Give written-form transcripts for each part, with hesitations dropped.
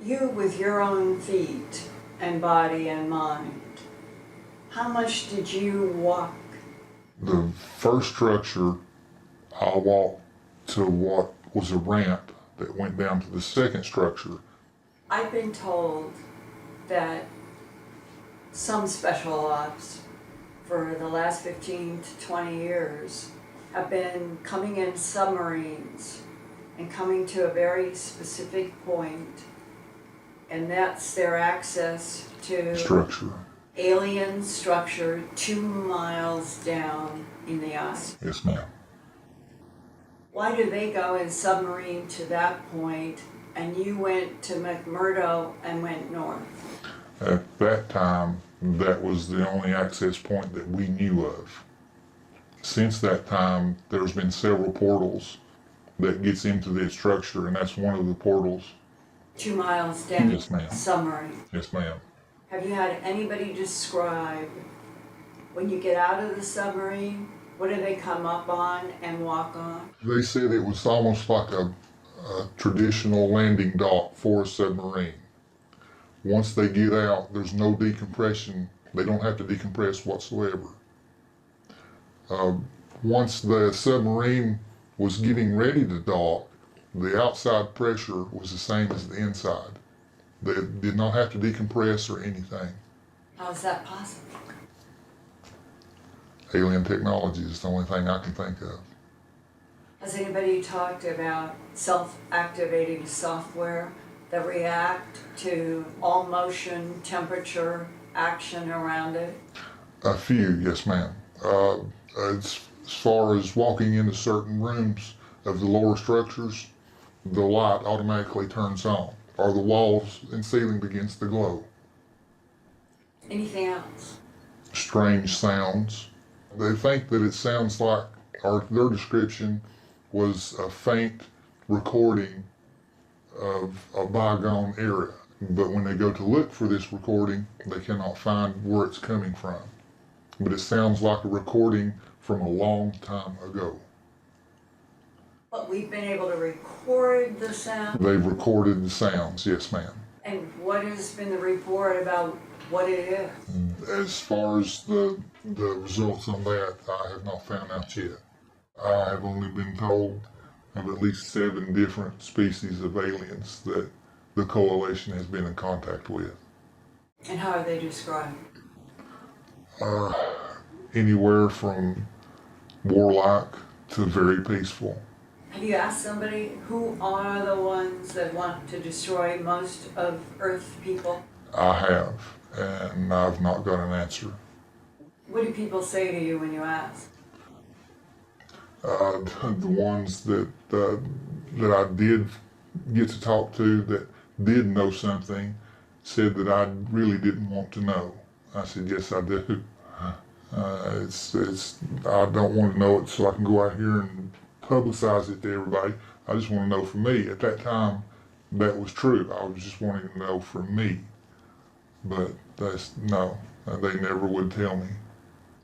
You, with your own feet and body and mind, how much did you walk? The first structure, I walked to what was a ramp that went down to the second structure. I've been told that some special ops for the last 15 to 20 years have been coming in submarines and coming to a very specific point, and that's their access to Structure. alien structure 2 miles down in the ice. Yes, ma'am. Why do they go in submarine to that point and you went to McMurdo and went north? At that time, that was the only access point that we knew of. Since that time, there's been several portals that gets into the structure, and that's one of the portals. 2 miles down. Yes, ma'am. Submarine. Yes, ma'am. Have you had anybody describe when you get out of the submarine, what do they come up on and walk on? They said it was almost like a traditional landing dock for a submarine. Once they get out, there's no decompression. They don't have to decompress whatsoever. Once the submarine was getting ready to dock, the outside pressure was the same as the inside. They did not have to decompress or anything. How is that possible? Alien technology is the only thing I can think of. Has anybody talked about self-activating software that react to all motion, temperature, action around it? A few, yes, ma'am. As far as walking into certain rooms of the lower structures, the light automatically turns on, or the walls and ceiling begins to glow. Anything else? Strange sounds. They think that it sounds like, or their description was a faint recording of a bygone era. But when they go to look for this recording, they cannot find where it's coming from. But it sounds like a recording from a long time ago. But we've been able to record the sound? They've recorded the sounds, yes, ma'am. And what has been the report about what it is? As far as the results on that, I have not found out yet. I have only been told of at least 7 different species of aliens that the coalition has been in contact with. And how are they described? Anywhere from warlike to very peaceful. Have you asked somebody who are the ones that want to destroy most of Earth people? I have, and I've not got an answer. What do people say to you when you ask? The ones that I did get to talk to that did know something said that I really didn't want to know. I said, yes, I do. I don't want to know it so I can go out here and publicize it to everybody. I just want to know for me. At that time, that was true. I was just wanting to know for me. But no, they never would tell me.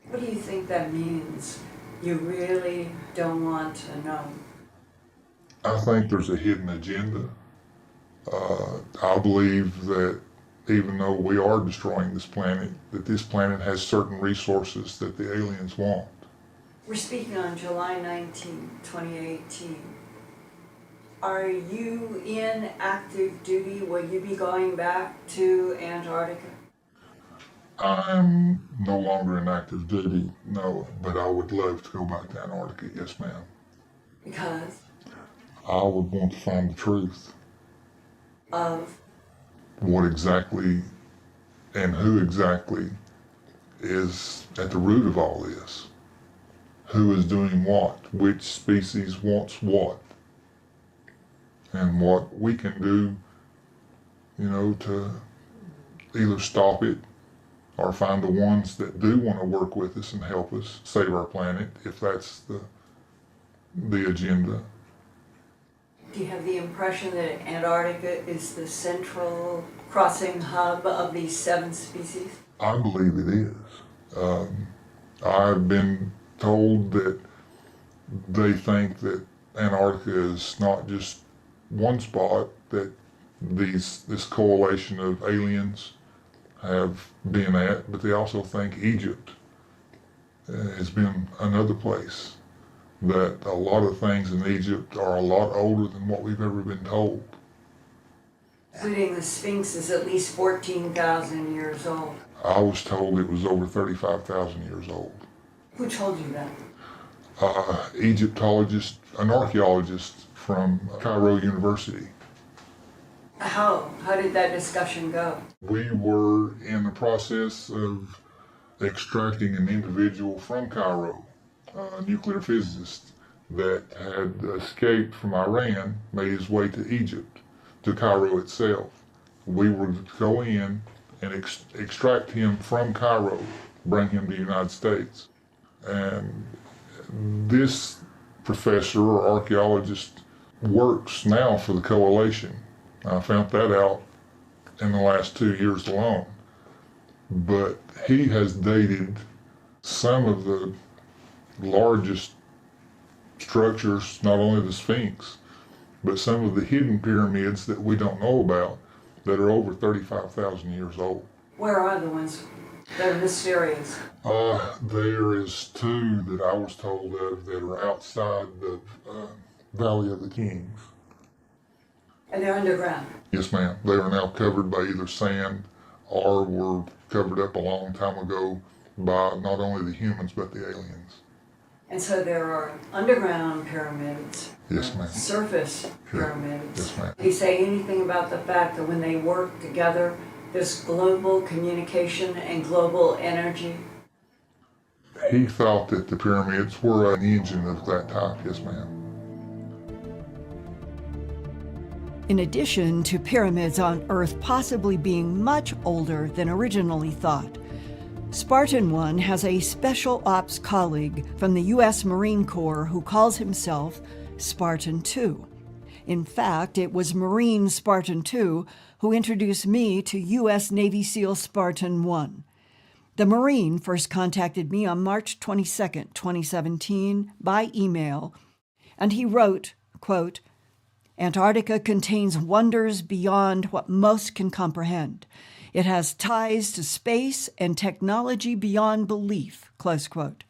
What do you think that means? You really don't want to know? I think there's a hidden agenda. I believe that even though we are destroying this planet, that this planet has certain resources that the aliens want. We're speaking on July 19, 2018. Are you in active duty? Will you be going back to Antarctica? I'm no longer in active duty, no, but I would love to go back to Antarctica, yes, ma'am. Because? I would want to find the truth. Of? What exactly and who exactly is at the root of all this. Who is doing what? Which species wants what? And what we can do, to either stop it or find the ones that do want to work with us and help us save our planet, if that's the agenda. Do you have the impression that Antarctica is the central crossing hub of these 7 species? I believe it is. I've been told that they think that Antarctica is not just one spot, that this coalition of aliens have been at, but they also think Egypt has been another place, that a lot of things in Egypt are a lot older than what we've ever been told. Including the Sphinx is at least 14,000 years old. I was told it was over 35,000 years old. Who told you that? Egyptologist, an archaeologist from Cairo University. How did that discussion go? We were in the process of extracting an individual from Cairo, a nuclear physicist that had escaped from Iran, made his way to Egypt, to Cairo itself. We were to go in and extract him from Cairo, bring him to the United States. And this professor or archaeologist works now for the coalition. I found that out in the last 2 years alone. But he has dated some of the largest structures, not only the Sphinx, but some of the hidden pyramids that we don't know about that are over 35,000 years old. Where are the ones that are mysterious? There is two that I was told of that are outside the Valley of the Kings. And they're underground? Yes, ma'am. They are now covered by either sand or were covered up a long time ago by not only the humans but the aliens. And so there are underground pyramids, Yes, ma'am. surface pyramids. Yes, ma'am. Did he say anything about the fact that when they work together, there's global communication and global energy? He thought that the pyramids were an engine of that type. Yes, ma'am. In addition to pyramids on Earth possibly being much older than originally thought, Spartan 1 has a special ops colleague from the U.S. Marine Corps who calls himself Spartan 2. In fact, it was Marine Spartan 2 who introduced me to U.S. Navy SEAL Spartan 1. The Marine first contacted me on March 22, 2017, by email, and he wrote, quote, "Antarctica contains wonders beyond what most can comprehend. It has ties to space and technology beyond belief," close quote.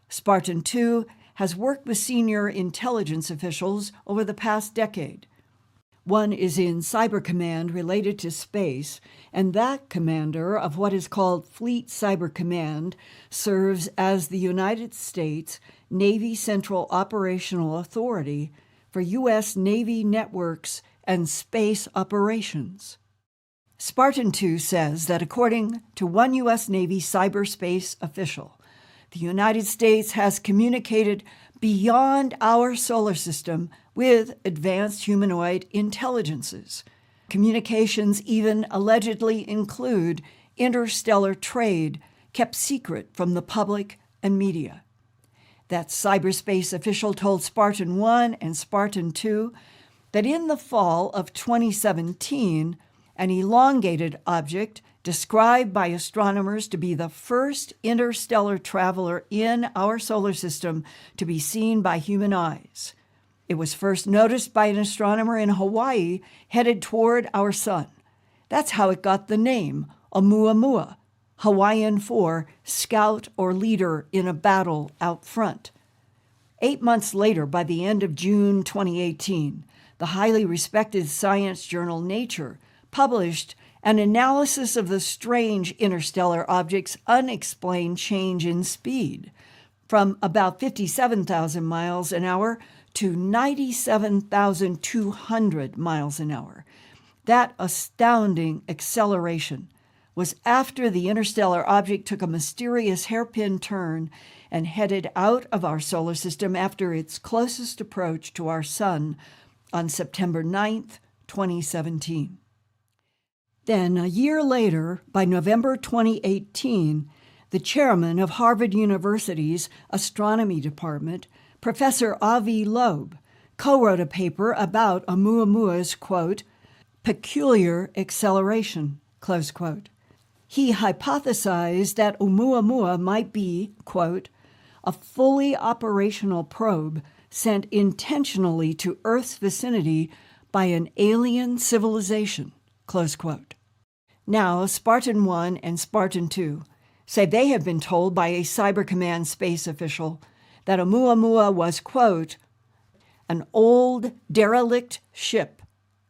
Spartan 2 has worked with senior intelligence officials over the past decade. One is in Cyber Command related to space, and that commander of what is called Fleet Cyber Command serves as the United States Navy Central Operational Authority for U.S. Navy networks and space operations. Spartan 2 says that according to one U.S. Navy cyberspace official, the United States has communicated beyond our solar system with advanced humanoid intelligences. Communications even allegedly include interstellar trade kept secret from the public and media. That cyberspace official told Spartan 1 and Spartan 2 that in the fall of 2017, an elongated object described by astronomers to be the first interstellar traveler in our solar system to be seen by human eyes. It was first noticed by an astronomer in Hawaii headed toward our sun. That's how it got the name Oumuamua, Hawaiian for scout or leader in a battle out front. 8 months later, by the end of June 2018, the highly respected science journal Nature published an analysis of the strange interstellar object's unexplained change in speed from about 57,000 miles an hour to 97,200 miles an hour. That astounding acceleration was after the interstellar object took a mysterious hairpin turn and headed out of our solar system after its closest approach to our sun on September 9th, 2017. Then, a year later, by November 2018, the chairman of Harvard University's astronomy department, Professor Avi Loeb, co-wrote a paper about Oumuamua's, quote, peculiar acceleration, close quote. He hypothesized that Oumuamua might be, quote, a fully operational probe sent intentionally to Earth's vicinity by an alien civilization, close quote. Now, Spartan 1 and Spartan 2 say they have been told by a Cyber Command space official that Oumuamua was, quote, an old derelict ship,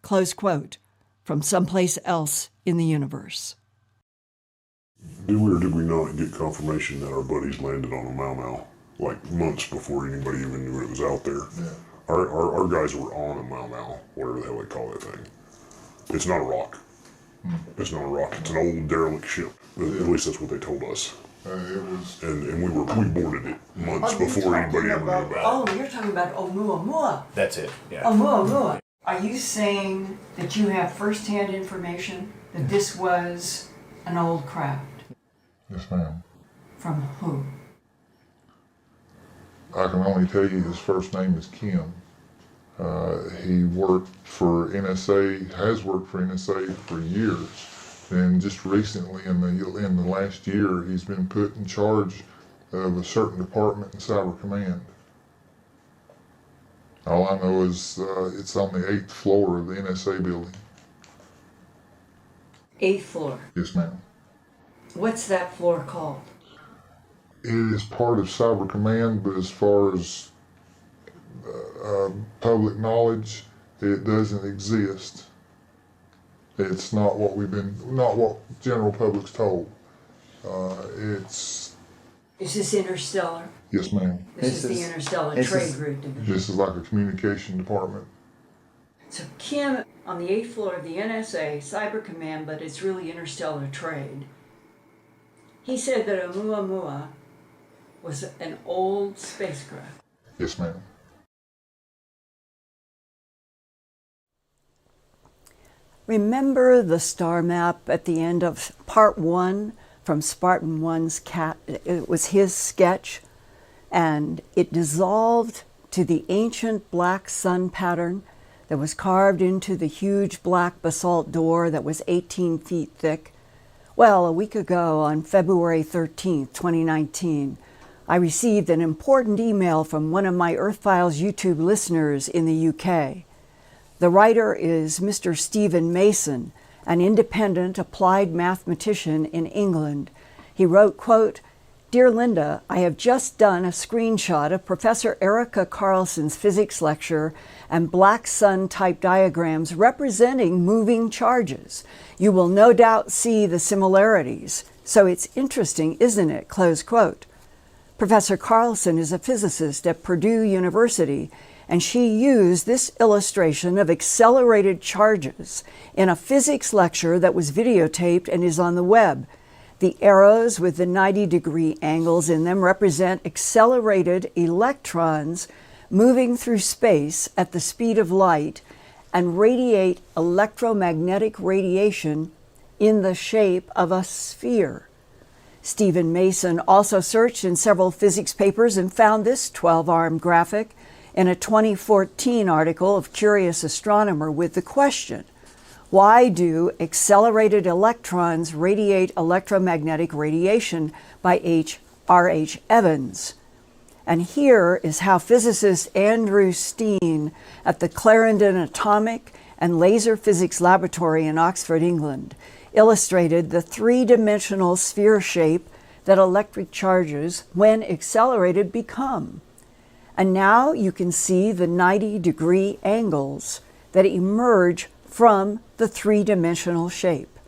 close quote, from someplace else in the universe. Did we or did we not get confirmation that our buddies landed on a Mau Mau, like months before anybody even knew it was out there? Yeah. Our guys were on a Mau Mau, whatever the hell they call that thing. It's not a rock. It's not a rock. It's an old derelict ship. At least that's what they told us. It was. And we boarded it months before anybody ever knew about it. Oh, you're talking about Oumuamua. That's it, yeah. Oumuamua. Are you saying that you have first-hand information that this was an old craft? Yes, ma'am. From who? I can only tell you his first name is Kim. He worked for NSA, has worked for NSA for years, and just recently, in the last year, he's been put in charge of a certain department in Cyber Command. All I know is it's on the 8th floor of the NSA building. 8th floor. Yes, ma'am. What's that floor called? It is part of Cyber Command, but as far as public knowledge, it doesn't exist. It's not what general public's told. Is this interstellar? Yes, ma'am. This is the interstellar this trade is- route division. This is like a communication department. So Kim on the 8th floor of the NSA, Cyber Command, but it's really interstellar trade. He said that Oumuamua was an old spacecraft. Yes, ma'am. Remember the star map at the end of part 1 from Spartan 1's cat? It was his sketch, and it dissolved to the ancient black sun pattern that was carved into the huge black basalt door that was 18 feet thick. Well, a week ago on February 13th, 2019, I received an important email from one of my Earth Files YouTube listeners in the UK. The writer is Mr. Stephen Mason, an independent applied mathematician in England. He wrote, quote, "Dear Linda, I have just done a screenshot of Professor Erica Carlson's physics lecture and black sun type diagrams representing moving charges. You will no doubt see the similarities. So it's interesting, isn't it?" Close quote. Professor Carlson is a physicist at Purdue University, and she used this illustration of accelerated charges in a physics lecture that was videotaped and is on the web. The arrows with the 90-degree angles in them represent accelerated electrons moving through space at the speed of light and radiate electromagnetic radiation in the shape of a sphere. Stephen Mason also searched in several physics papers and found this 12-arm graphic in a 2014 article of Curious Astronomer with the question, why do accelerated electrons radiate electromagnetic radiation by R.H. Evans? And here is how physicist Andrew Steen at the Clarendon Atomic and Laser Physics Laboratory in Oxford, England, illustrated the three-dimensional sphere shape that electric charges, when accelerated, become. And now you can see the 90-degree angles that emerge from the three-dimensional shape.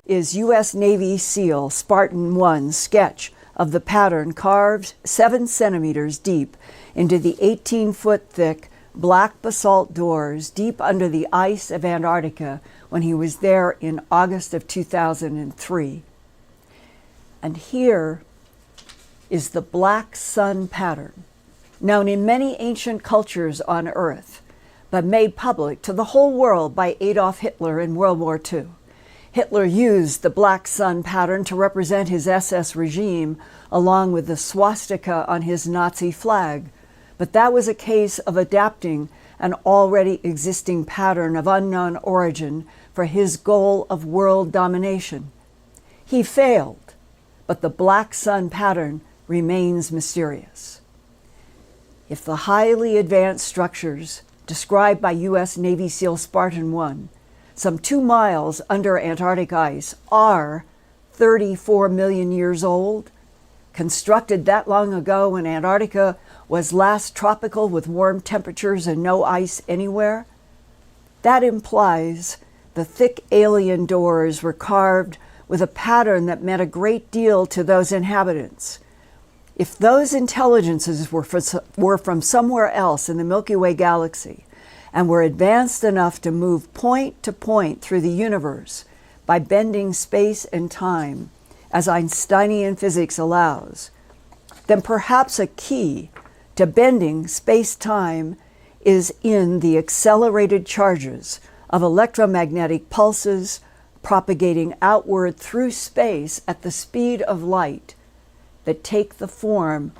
Is U.S. Navy SEAL Spartan 1's sketch of the pattern carved 7 centimeters deep into the 18-foot thick black basalt doors deep under the ice of Antarctica when he was there in August of 2003. And here is the black sun pattern, known in many ancient cultures on Earth, but made public to the whole world by Adolf Hitler in World War II. Hitler used the black sun pattern to represent his SS regime, along with the swastika on his Nazi flag. But that was a case of adapting an already existing pattern of unknown origin for his goal of world domination. He failed, but the black sun pattern remains mysterious. If the highly advanced structures described by U.S. Navy SEAL Spartan 1, some 2 miles under Antarctic ice, are 34 million years old, constructed that long ago when Antarctica was last tropical with warm temperatures and no ice anywhere, that implies the thick alien doors were carved with a pattern that meant a great deal to those inhabitants. If those intelligences were from somewhere else in the Milky Way galaxy and were advanced enough to move point to point through the universe by bending space and time, as Einsteinian physics allows, then perhaps a key to bending space-time is in the accelerated charges of electromagnetic pulses propagating outward through space at the speed of light that take the form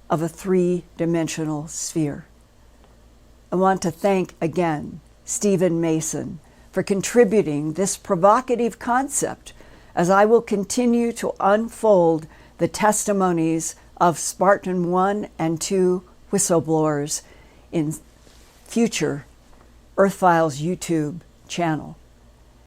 of a 3-dimensional sphere. I want to thank again Stephen Mason for contributing this provocative concept as I will continue to unfold the testimonies of Spartan 1 and 2 whistleblowers in future Earth Files YouTube channel.